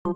The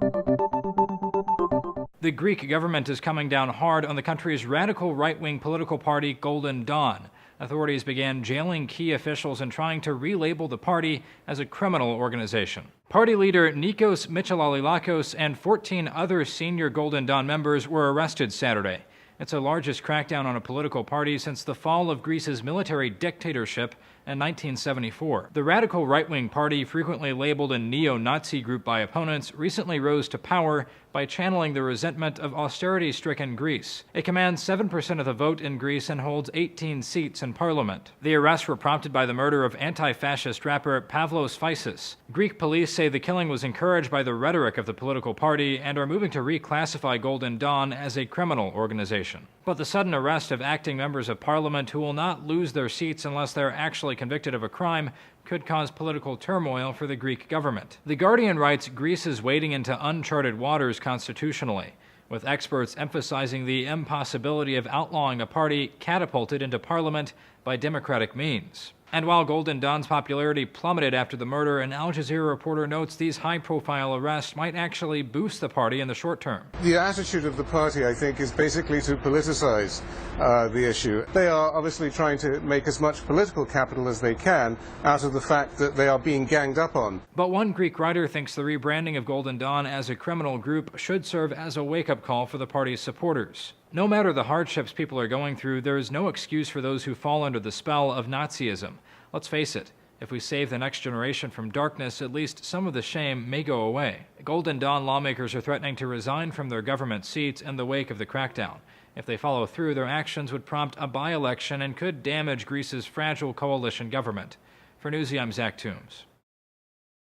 Greek government is coming down hard on the country's radical right-wing political party Golden Dawn. Authorities began jailing key officials and trying to relabel the party as a criminal organization. Party leader Nikos Mitsolalilakos and 14 other senior Golden Dawn members were arrested Saturday. It's the largest crackdown on a political party since the fall of Greece's military dictatorship in 1974. The radical right-wing party, frequently labeled a neo-Nazi group by opponents, recently rose to power by channeling the resentment of austerity-stricken Greece. It commands 7% of the vote in Greece and holds 18 seats in parliament. The arrests were prompted by the murder of anti-fascist rapper Pavlos Fysis. Greek police say the killing was encouraged by the rhetoric of the political party and are moving to reclassify Golden Dawn as a criminal organization. But the sudden arrest of acting members of parliament who will not lose their seats unless they're actually convicted of a crime could cause political turmoil for the Greek government. The Guardian writes Greece is wading into uncharted waters constitutionally, with experts emphasizing the impossibility of outlawing a party catapulted into parliament by democratic means. And while Golden Dawn's popularity plummeted after the murder, an Al Jazeera reporter notes these high-profile arrests might actually boost the party in the short term. The attitude of the party, I think, is basically to politicize the issue. They are obviously trying to make as much political capital as they can out of the fact that they are being ganged up on. But one Greek writer thinks the rebranding of Golden Dawn as a criminal group should serve as a wake-up call for the party's supporters. No matter the hardships people are going through, there is no excuse for those who fall under the spell of Nazism. Let's face it, if we save the next generation from darkness, at least some of the shame may go away. Golden Dawn lawmakers are threatening to resign from their government seats in the wake of the crackdown. If they follow through, their actions would prompt a by-election and could damage Greece's fragile coalition government. For Newsy, I'm Zach Toombs.